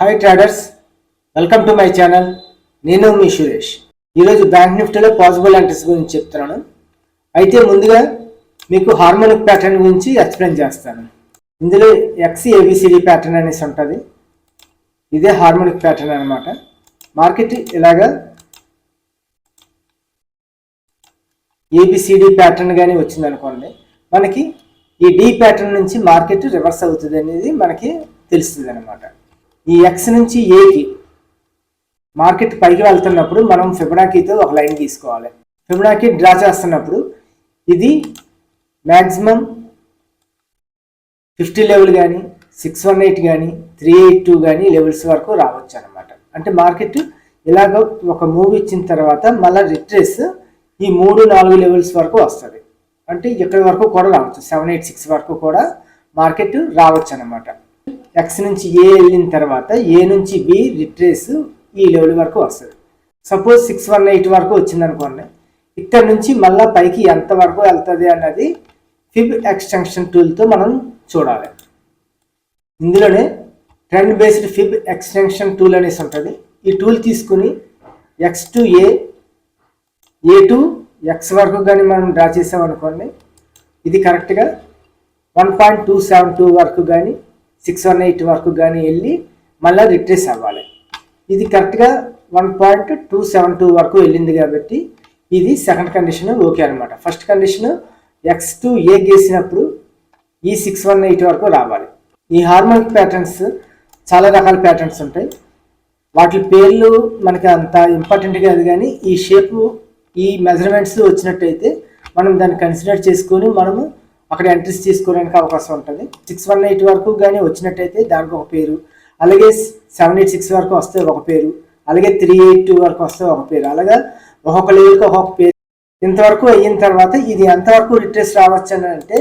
Hi traders, welcome to my channel. నేను మీ సురేష్. ఈరోజు bank నిఫ్టీలో పాసిబుల్ ఎంట్రీస్ గురించి చెప్తున్నాను. అయితే ముందుగా మీకు హార్మోనిక్ ప్యాటర్న్ గురించి ఎక్స్ప్లెయిన్ చేస్తాను. ఇందులో XABCD ప్యాటర్న్ అనేసి ఉంటుంది. ఇదే హార్మోనిక్ ప్యాటర్న్ అనమాట. మార్కెట్ ఇలాగా ABCD ప్యాటర్న్ కానీ వచ్చింది అనుకోండి, మనకి ఈ D ప్యాటర్న్ నుంచి మార్కెట్ రివర్స్ అవుతుంది అనేది మనకి తెలుస్తుంది అనమాట. ఈ X నుంచి Aకి మార్కెట్ పైకి వెళ్తున్నప్పుడు మనం ఫిబొనాకీతో ఒక లైన్ గీసుకోవాలి. ఫిబొనాకీ డ్రా చేస్తున్నప్పుడు ఇది మ్యాక్సిమం 50 లెవెల్ కానీ 618 కానీ 382 కానీ లెవెల్స్ వరకు రావచ్చు అనమాట. అంటే మార్కెట్ ఇలాగ ఒక మూవ్ ఇచ్చిన తర్వాత మళ్ళీ రిట్రేస్ ఈ 3-4 లెవెల్స్ వరకు వస్తుంది. అంటే ఇక్కడి వరకు కూడా రావచ్చు, 786 వరకు కూడా మార్కెట్ రావచ్చు అనమాట. X నుంచి A వెళ్ళిన తర్వాత A నుంచి B రిట్రేస్ ఈ లెవెల్ వరకు వస్తుంది. సపోజ్ 618 వరకు వచ్చింది అనుకోండి, ఇక్కడ నుంచి మళ్ళీ పైకి ఎంత వరకు వెళ్తుంది అన్నది ఫిబ్ ఎక్స్టెన్షన్ టూల్తో మనం చూడాలి. ఇందులోనే trend based Feb extension tool అనేసి ఉంటుంది. ఈ టూల్ తీసుకుని X to A, A to X వరకు కానీ మనం డ్రా చేసామనుకోండి, ఇది కరెక్ట్గా 1.272 వరకు కానీ 618 వరకు కానీ వెళ్ళి మళ్ళీ రిట్రేస్ అవ్వాలి. ఇది కరెక్ట్గా 1.272 వరకు వెళ్ళింది కాబట్టి ఇది సెకండ్ కండిషన్ ఓకే అనమాట. First condition X to A గీసినప్పుడు ఈ 618 వరకు రావాలి. ఈ హార్మోనిక్ ప్యాటర్న్స్ చాలా రకాల ప్యాటర్న్స్ ఉంటాయి. వాటి పేర్లు మనకి అంత ఇంపార్టెంట్ కాదు, కానీ ఈ షేపు ఈ మెజర్మెంట్స్ వచ్చినట్టయితే మనం దాన్ని కన్సిడర్ చేసుకొని మనము అక్కడ ఎంట్రీస్ తీసుకోవడానికి అవకాశం ఉంటుంది. 618 వరకు కానీ వచ్చినట్టయితే దానికి ఒక పేరు, అలాగే 786 వరకు వస్తే ఒక పేరు, అలాగే 382 వరకు వస్తే ఒక పేరు, అలాగా ఒక్కొక్క లెవెల్కి ఒక్కొక్క పేరు. ఇంతవరకు అయిన తర్వాత ఇది ఎంతవరకు రిట్రేస్ రావచ్చు అని అంటే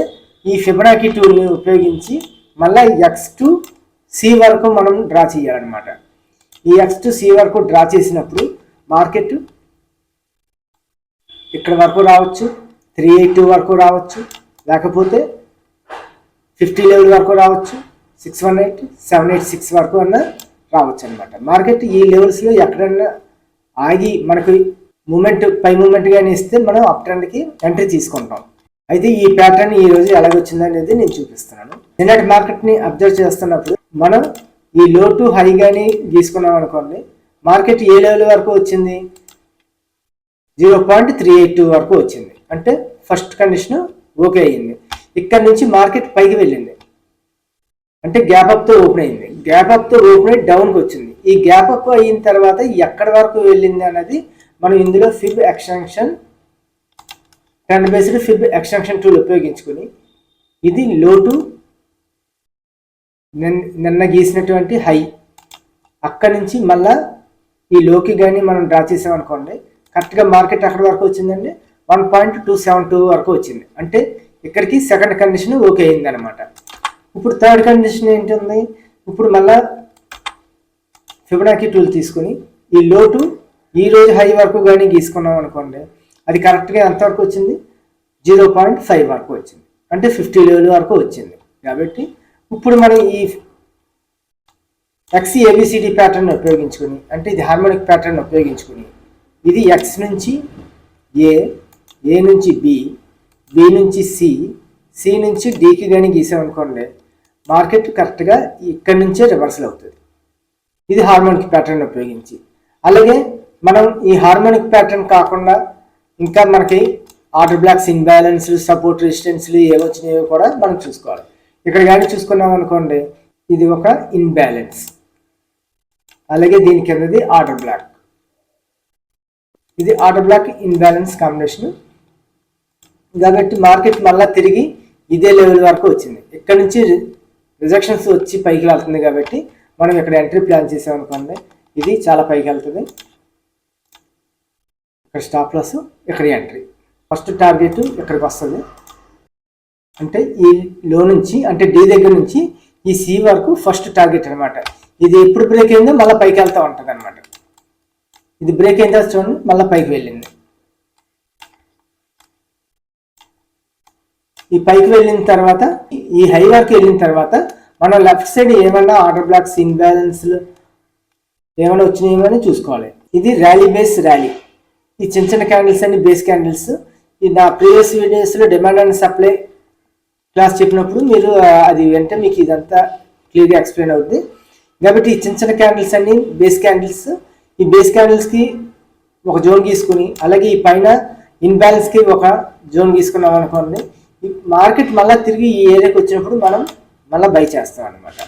ఈ ఫిబొనాకీ టూల్ని ఉపయోగించి మళ్ళీ X టు C వరకు మనం డ్రా చేయాలన్నమాట. ఈ X టు C వరకు డ్రా చేసినప్పుడు మార్కెట్ ఇక్కడ వరకు రావచ్చు, 382 వరకు రావచ్చు, లేకపోతే 50 లెవెల్ వరకు రావచ్చు, 618, 786 వరకు అన్న రావచ్చు అనమాట. మార్కెట్ ఈ లెవెల్స్లో ఎక్కడన్నా ఆగి మనకి మూమెంట్ పై మూమెంట్ కానీ ఇస్తే మనం అప్ ట్రెండ్కి ఎంట్రీ తీసుకుంటాం. అయితే ఈ ప్యాటర్న్ ఈ రోజు ఎలాగొచ్చింది అనేది నేను చూపిస్తున్నాను. నిన్నటి మార్కెట్ని అబ్జర్వ్ చేస్తున్నప్పుడు మనం ఈ లో టు హై కానీ తీసుకున్నాం అనుకోండి, మార్కెట్ ఏ లెవెల్ వరకు వచ్చింది, 0.382 వరకు వచ్చింది. అంటే ఫస్ట్ కండిషన్ ఓకే అయ్యింది. ఇక్కడ నుంచి మార్కెట్ పైకి వెళ్ళింది, అంటే గ్యాప్ అప్తో ఓపెన్ అయింది. గ్యాప్ అప్తో ఓపెన్ అయ్యి డౌన్కి వచ్చింది. ఈ గ్యాప్ అప్ అయిన తర్వాత ఎక్కడి వరకు వెళ్ళింది అన్నది మనం ఇందులో Feb extension trend based Feb extension tool ఉపయోగించుకుని ఇది లో టు నిన్న గీసినటువంటి హై, అక్కడి నుంచి మళ్ళా ఈ లోకి కానీ మనం డ్రా చేసామనుకోండి, కరెక్ట్గా మార్కెట్ అక్కడి వరకు వచ్చిందండి, 1.272 వరకు వచ్చింది. అంటే ఇక్కడికి సెకండ్ కండిషన్ ఓకే అయింది అనమాట. ఇప్పుడు థర్డ్ కండిషన్ ఏంటి, ఇప్పుడు మళ్ళా ఫిబొనాకీ టూల్ తీసుకుని ఈ లో టు ఈ రోజు హై వరకు కానీ గీసుకున్నాం అనుకోండి, అది కరెక్ట్గా ఎంతవరకు వచ్చింది, 0.5 వరకు వచ్చింది. అంటే 50 లెవెల్ వరకు వచ్చింది. కాబట్టి ఇప్పుడు మనం ఈ XABCD ప్యాటర్న్ ఉపయోగించుకుని, అంటే ఇది హార్మోనిక్ ప్యాటర్న్ ఉపయోగించుకుని ఇది X నుంచి A, A నుంచి B, B నుంచి C, C నుంచి Dకి కానీ గీసామనుకోండి, మార్కెట్ కరెక్ట్గా ఇక్కడి నుంచే రివర్సల్ అవుతుంది. ఇది హార్మోనిక్ ప్యాటర్న్ ఉపయోగించి. అలాగే మనం ఈ హార్మోనిక్ ప్యాటర్న్ కాకుండా ఇంకా మనకి ఆర్డర్ బ్లాక్స్, ఇన్బ్యాలెన్స్లు, సపోర్ట్ రెసిస్టెన్స్లు ఏవి వచ్చినాయో కూడా మనం చూసుకోవాలి. ఇక్కడ కానీ చూసుకున్నాం అనుకోండి, ఇది ఒక ఇన్బ్యాలెన్స్, అలాగే దీని కిందది ఆర్డర్ బ్లాక్. ఇది ఆర్డర్ బ్లాక్ ఇన్బ్యాలెన్స్ కాంబినేషన్. కాబట్టి మార్కెట్ మళ్ళీ తిరిగి ఇదే లెవెల్ వరకు వచ్చింది. ఇక్కడ నుంచి రిజెక్షన్స్ వచ్చి పైకి వెళ్తుంది. కాబట్టి మనం ఇక్కడ ఎంట్రీ ప్లాన్ చేసామనుకోండి, ఇది చాలా పైకి వెళ్తుంది. ఇక్కడ స్టాప్ లాస్, ఇక్కడ ఎంట్రీ. ఫస్ట్ టార్గెట్ ఇక్కడికి వస్తుంది. అంటే ఈ లో నుంచి, అంటే D దగ్గర నుంచి ఈ C వరకు ఫస్ట్ టార్గెట్ అనమాట. ఇది ఎప్పుడు బ్రేక్ అయిందో మళ్ళీ పైకి వెళ్తూ ఉంటుంది అనమాట. ఇది బ్రేక్ అయిన తర్వాత చూడండి మళ్ళీ పైకి వెళ్ళింది. ఈ పైకి వెళ్ళిన తర్వాత ఈ హై వరకు వెళ్ళిన తర్వాత మనం లెఫ్ట్ సైడ్ ఏమన్నా ఆర్డర్ బ్లాక్స్, ఇన్బ్యాలెన్స్లు ఏమైనా వచ్చినాయేమో అని చూసుకోవాలి. ఇది ర్యాలీ బేస్ ర్యాలీ. ఈ చిన్న చిన్న క్యాండిల్స్ అన్ని బేస్ క్యాండిల్స్. ఇది నా ప్రీవియస్ వీడియోస్లో డిమాండ్ అండ్ సప్లై క్లాస్ చెప్పినప్పుడు మీరు అది వెంటనే మీకు ఇదంతా క్లియర్గా ఎక్స్ప్లెయిన్ అవుతుంది. కాబట్టి ఈ చిన్న చిన్న క్యాండిల్స్ అన్ని బేస్ క్యాండిల్స్. ఈ బేస్ క్యాండిల్స్కి ఒక జోన్ గీసుకుని, అలాగే ఈ పైన ఇన్బ్యాలెన్స్కి ఒక జోన్ గీసుకున్నాం అనుకోండి, ఈ మార్కెట్ మళ్ళీ తిరిగి ఈ ఏరియాకి వచ్చినప్పుడు మనం మళ్ళీ బై చేస్తాం అనమాట.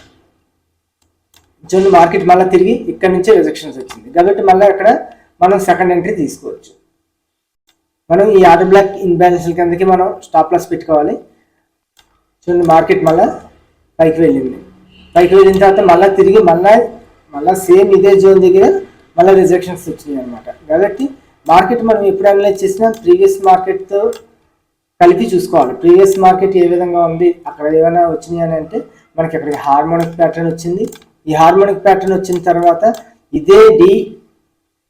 చూడండి, మార్కెట్ మళ్ళీ తిరిగి ఇక్కడ నుంచే రిజెక్షన్స్ వచ్చింది కాబట్టి మళ్ళీ అక్కడ మనం సెకండ్ ఎంట్రీ తీసుకోవచ్చు. మనం ఈ ఆర్డర్ బ్లాక్ ఇన్బ్యాలెన్స్ కిందకి మనం స్టాప్ లాస్ పెట్టుకోవాలి. చూడండి, మార్కెట్ మళ్ళీ పైకి వెళ్ళింది. పైకి వెళ్ళిన తర్వాత మళ్ళీ తిరిగి మళ్ళీ సేమ్ ఇదే జోన్ దగ్గర మళ్ళీ రిజెక్షన్స్ వచ్చినాయి అనమాట. కాబట్టి మార్కెట్ మనం ఎప్పుడు అనలైజ్ చేసినా ప్రీవియస్ మార్కెట్తో కలిపి చూసుకోవాలి. ప్రీవియస్ మార్కెట్ ఏ విధంగా ఉంది, అక్కడ ఏమైనా వచ్చినాయి అని అంటే మనకి అక్కడికి హార్మోనిక్ ప్యాటర్న్ వచ్చింది. ఈ హార్మోనిక్ ప్యాటర్న్ వచ్చిన తర్వాత ఇదే డి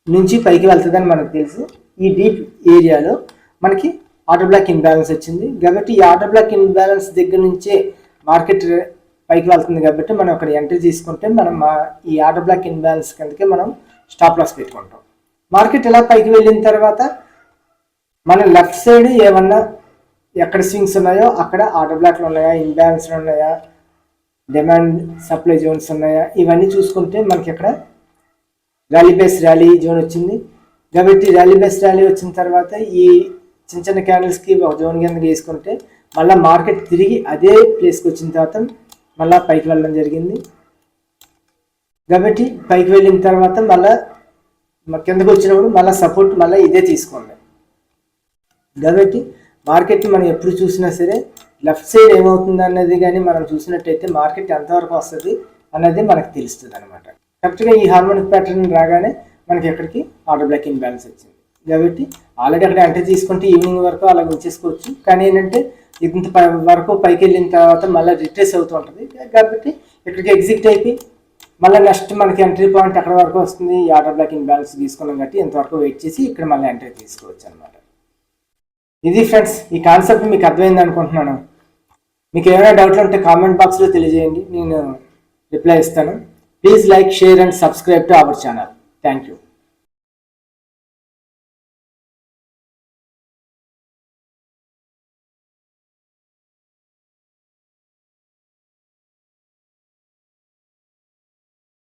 నుంచి పైకి వెళ్తుందని మనకు తెలుసు. ఈ డీప్ ఏరియాలో మనకి ఆర్డర్ బ్లాక్ ఇన్బ్యాలెన్స్ వచ్చింది. కాబట్టి ఈ ఆర్డర్ బ్లాక్ ఇన్బ్యాలెన్స్ దగ్గర నుంచే మార్కెట్ పైకి వెళ్తుంది. కాబట్టి మనం అక్కడ ఎంట్రీ తీసుకుంటే మనం ఈ ఆర్డర్ బ్లాక్ ఇన్బ్యాలెన్స్ కిందకే మనం స్టాప్ లాస్ పెట్టుకుంటాం. మార్కెట్ ఇలా పైకి వెళ్ళిన తర్వాత మన లెఫ్ట్ సైడ్ ఏమన్నా ఎక్కడ స్వింగ్స్ ఉన్నాయో అక్కడ ఆర్డర్ బ్లాక్లు ఉన్నాయా, ఇన్బ్యాలెన్స్లు ఉన్నాయా, డిమాండ్ సప్లై జోన్స్ ఉన్నాయా, ఇవన్నీ చూసుకుంటే మనకి ఇక్కడ ర్యాలీ బేస్ ర్యాలీ జోన్ వచ్చింది. కాబట్టి ర్యాలీ బేస్ ర్యాలీ వచ్చిన తర్వాత ఈ చిన్న చిన్న క్యాండిల్స్కి ఒక జోన్ కింద వేసుకుంటే మళ్ళీ మార్కెట్ తిరిగి అదే ప్లేస్కి వచ్చిన తర్వాత మళ్ళీ పైకి వెళ్ళడం జరిగింది. కాబట్టి పైకి వెళ్ళిన తర్వాత మళ్ళీ కిందకు వచ్చినప్పుడు మళ్ళీ సపోర్ట్ మళ్ళీ ఇదే తీసుకోండి. కాబట్టి మార్కెట్ మనం ఎప్పుడు చూసినా సరే లెఫ్ట్ సైడ్ ఏమవుతుంది అన్నది కానీ మనం చూసినట్టయితే మార్కెట్ ఎంతవరకు వస్తుంది అన్నది మనకు తెలుస్తుంది అనమాట. కరెక్ట్గా ఈ హార్మోనిక్ ప్యాటర్న్ రాగానే మనకి ఎక్కడికి ఆర్డర్ బ్లాక్ ఇన్బ్యాలెన్స్ వచ్చింది. కాబట్టి ఆల్రెడీ అక్కడ ఎంట్రీ తీసుకుంటే ఈవినింగ్ వరకు అలా ఉంచేసుకోవచ్చు. కానీ ఏంటంటే ఇంత వరకు పైకి వెళ్ళిన తర్వాత మళ్ళీ రిట్రేస్ అవుతూ ఉంటుంది. కాబట్టి ఇక్కడికి ఎగ్జిట్ అయిపోయి మళ్ళీ నెక్స్ట్ మనకి ఎంట్రీ పాయింట్ అక్కడ వరకు వస్తుంది. ఈ ఆర్డర్ బ్లాక్ ఇన్బ్యాలెన్స్ తీసుకున్నాం కాబట్టి ఇంతవరకు వెయిట్ చేసి ఇక్కడ మళ్ళీ ఎంట్రీ తీసుకోవచ్చు అనమాట. ఇది ఫ్రెండ్స్, ఈ కాన్సెప్ట్ మీకు అర్థమైంది అనుకుంటున్నాను. మీకు ఏమైనా డౌట్లు ఉంటే కామెంట్ బాక్స్లో తెలియజేయండి, నేను రిప్లై ఇస్తాను. Please like, share and subscribe to our channel. Thank you.